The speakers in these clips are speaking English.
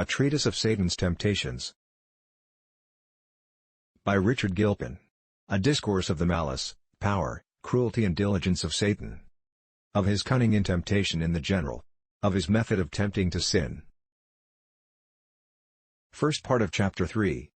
A Treatise of Satan's Temptations. By Richard Gilpin. A Discourse of the Malice, Power, Cruelty and Diligence of Satan. Of his cunning in temptation in the general. Of his method of tempting to sin. First part of Chapter 3.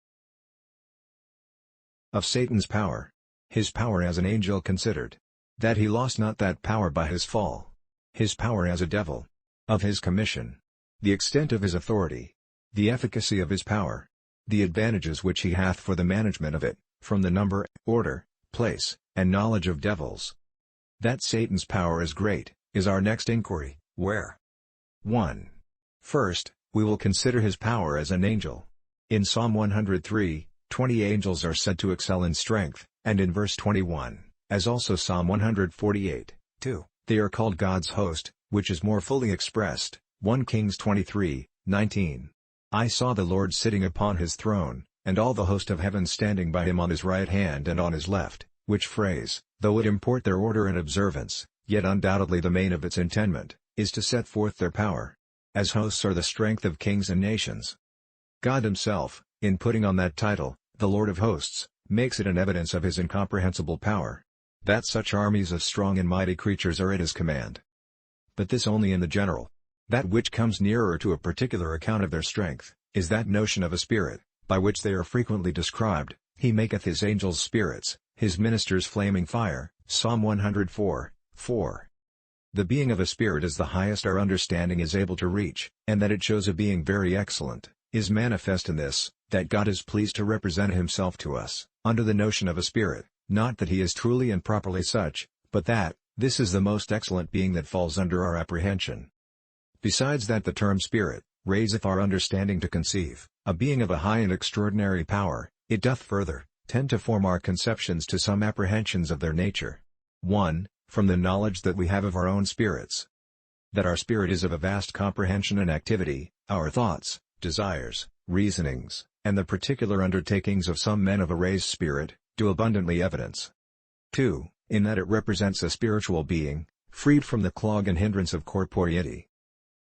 Of Satan's power. His power as an angel considered. That he lost not that power by his fall. His power as a devil. Of his commission. The extent of his authority. The efficacy of his power. The advantages which he hath for the management of it, from the number, order, place, and knowledge of devils. That Satan's power is great, is our next inquiry, where? 1. First, we will consider his power as an angel. In Psalm 103, 20 angels are said to excel in strength, and in verse 21, as also Psalm 148, 2, they are called God's host, which is more fully expressed, 1 Kings 23, 19. I saw the Lord sitting upon his throne, and all the host of heaven standing by him on his right hand and on his left, which phrase, though it import their order and observance, yet undoubtedly the main of its intendment, is to set forth their power. As hosts are the strength of kings and nations. God himself, in putting on that title, the Lord of hosts, makes it an evidence of his incomprehensible power. That such armies of strong and mighty creatures are at his command. But this only in the general. That which comes nearer to a particular account of their strength, is that notion of a spirit, by which they are frequently described. He maketh his angels spirits, his ministers flaming fire, Psalm 104, 4. The being of a spirit is the highest our understanding is able to reach, and that it shows a being very excellent, is manifest in this, that God is pleased to represent himself to us, under the notion of a spirit, not that he is truly and properly such, but that, this is the most excellent being that falls under our apprehension. Besides that the term spirit, raiseth our understanding to conceive, a being of a high and extraordinary power, it doth further, tend to form our conceptions to some apprehensions of their nature. 1. From the knowledge that we have of our own spirits. That our spirit is of a vast comprehension and activity, our thoughts, desires, reasonings, and the particular undertakings of some men of a raised spirit, do abundantly evidence. 2. In that it represents a spiritual being, freed from the clog and hindrance of corporeity.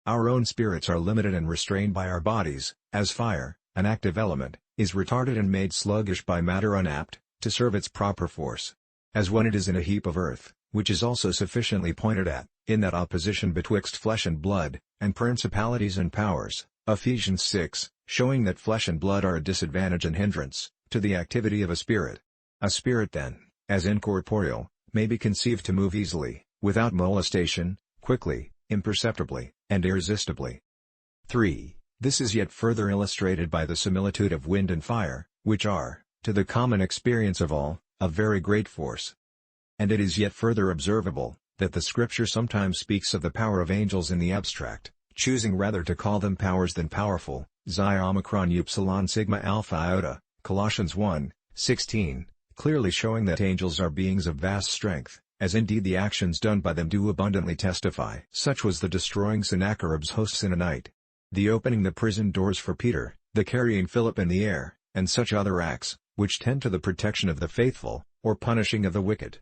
Our own spirits are limited and restrained by our bodies, as fire, an active element, is retarded and made sluggish by matter unapt, to serve its proper force. As when it is in a heap of earth, which is also sufficiently pointed at, in that opposition betwixt flesh and blood, and principalities and powers, Ephesians 6, showing that flesh and blood are a disadvantage and hindrance, to the activity of a spirit. A spirit then, as incorporeal, may be conceived to move easily, without molestation, quickly, imperceptibly, and irresistibly. 3. This is yet further illustrated by the similitude of wind and fire, which are, to the common experience of all, of very great force. And it is yet further observable, that the Scripture sometimes speaks of the power of angels in the abstract, choosing rather to call them powers than powerful, Xi Omicron Upsilon Sigma Alpha Iota, Colossians 1, 16, clearly showing that angels are beings of vast strength, as indeed the actions done by them do abundantly testify. Such was the destroying Sennacherib's hosts in a night. The opening the prison doors for Peter, the carrying Philip in the air, and such other acts, which tend to the protection of the faithful, or punishing of the wicked.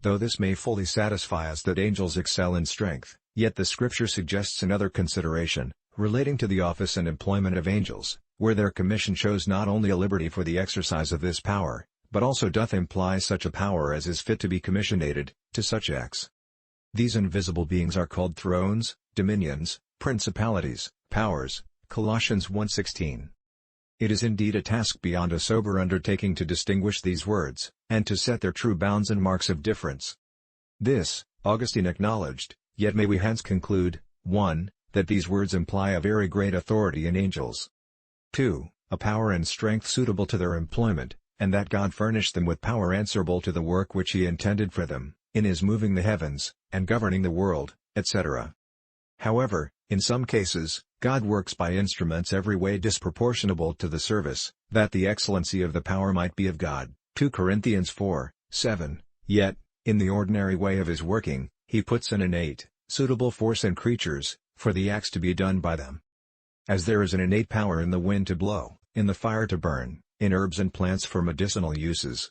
Though this may fully satisfy us that angels excel in strength, yet the Scripture suggests another consideration, relating to the office and employment of angels, where their commission shows not only a liberty for the exercise of this power, but also doth imply such a power as is fit to be commissionated, to such acts. These invisible beings are called thrones, dominions, principalities, powers, Colossians 1:16. It is indeed a task beyond a sober undertaking to distinguish these words, and to set their true bounds and marks of difference. This, Augustine acknowledged, yet may we hence conclude, 1. That these words imply a very great authority in angels. 2. A power and strength suitable to their employment, and that God furnished them with power answerable to the work which he intended for them, in his moving the heavens, and governing the world, etc. However, in some cases, God works by instruments every way disproportionable to the service, that the excellency of the power might be of God, 2 Corinthians 4, 7, yet, in the ordinary way of his working, he puts an innate, suitable force in creatures, for the acts to be done by them. As there is an innate power in the wind to blow, in the fire to burn, in herbs and plants for medicinal uses.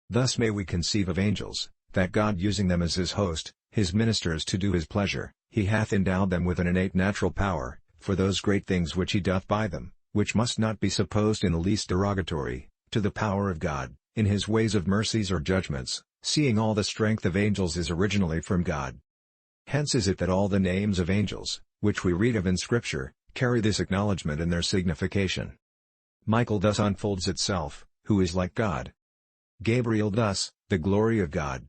Thus may we conceive of angels, that God using them as his host, his ministers to do his pleasure, he hath endowed them with an innate natural power, for those great things which he doth by them, which must not be supposed in the least derogatory, to the power of God, in his ways of mercies or judgments, seeing all the strength of angels is originally from God. Hence is it that all the names of angels, which we read of in Scripture, carry this acknowledgment in their signification. Michael thus unfolds itself, who is like God. Gabriel thus, the glory of God.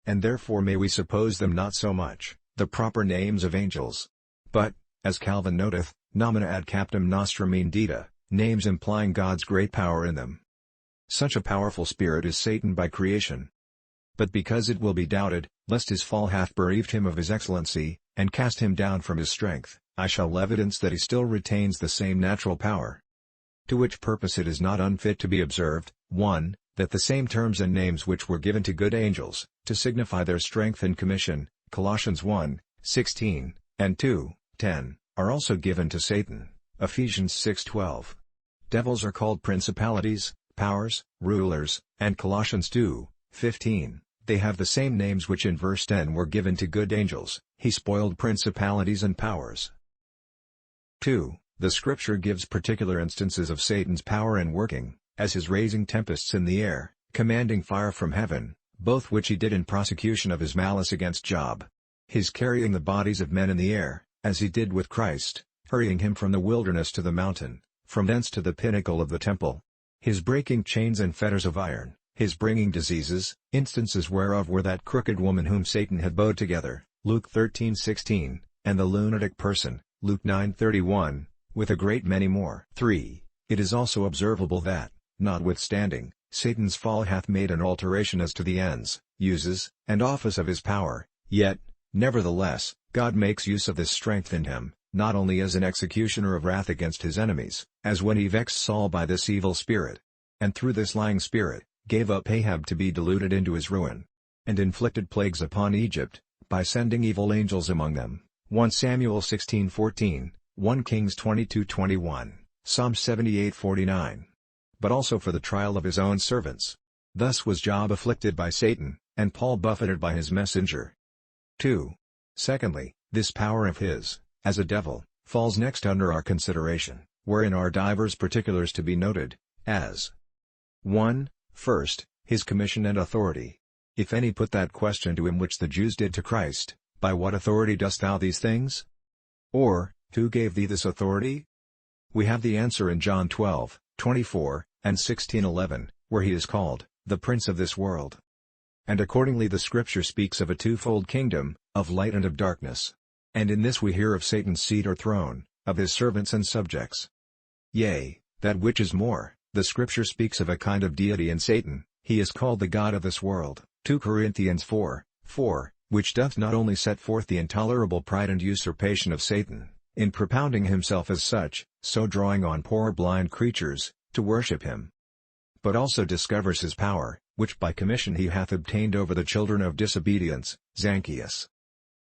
And therefore may we suppose them not so much, the proper names of angels, but, as Calvin noteth, nomina ad captum nostrum indita, names implying God's great power in them. Such a powerful spirit is Satan by creation. But because it will be doubted, lest his fall hath bereaved him of his excellency, and cast him down from his strength, I shall evidence that he still retains the same natural power. To which purpose it is not unfit to be observed, 1. That the same terms and names which were given to good angels, to signify their strength and commission, Colossians 1:16, and 2:10, are also given to Satan, Ephesians 6:12. Devils are called principalities, powers, rulers, and Colossians 2:15, they have the same names which in verse 10 were given to good angels, he spoiled principalities and powers. 2. The Scripture gives particular instances of Satan's power and working, as his raising tempests in the air, commanding fire from heaven, both which he did in prosecution of his malice against Job. His carrying the bodies of men in the air, as he did with Christ, hurrying him from the wilderness to the mountain, from thence to the pinnacle of the temple. His breaking chains and fetters of iron, his bringing diseases, instances whereof were that crooked woman whom Satan had bowed together, Luke 13:16, and the lunatic person, Luke 9:31, with a great many more. 3. It is also observable that, notwithstanding, Satan's fall hath made an alteration as to the ends, uses, and office of his power, yet, nevertheless, God makes use of this strength in him, not only as an executioner of wrath against his enemies, as when he vexed Saul by this evil spirit, and through this lying spirit, gave up Ahab to be deluded into his ruin, and inflicted plagues upon Egypt, by sending evil angels among them, 1 Samuel 16:14, 1 Kings 22:21, Psalm 78:49. But also for the trial of his own servants. Thus was Job afflicted by Satan, and Paul buffeted by his messenger. 2. Secondly, this power of his, as a devil, falls next under our consideration, wherein are divers particulars to be noted, as 1. First, his commission and authority. If any put that question to him which the Jews did to Christ, by what authority dost thou these things? Or, who gave thee this authority? We have the answer in John 12:24, and 16:11, where he is called, the prince of this world. And accordingly the Scripture speaks of a twofold kingdom, of light and of darkness. And in this we hear of Satan's seat or throne, of his servants and subjects. Yea, that which is more, the Scripture speaks of a kind of deity in Satan, he is called the god of this world, 2 Corinthians 4:4, which doth not only set forth the intolerable pride and usurpation of Satan, in propounding himself as such, so drawing on poor blind creatures, to worship him, but also discovers his power, which by commission he hath obtained over the children of disobedience, Zacchaeus.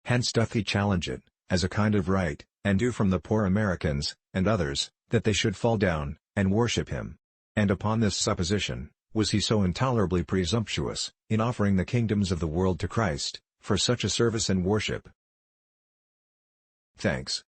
Hence doth he challenge it, as a kind of right, and due from the poor Americans, and others, that they should fall down, and worship him. And upon this supposition, was he so intolerably presumptuous, in offering the kingdoms of the world to Christ, for such a service and worship. Thanks.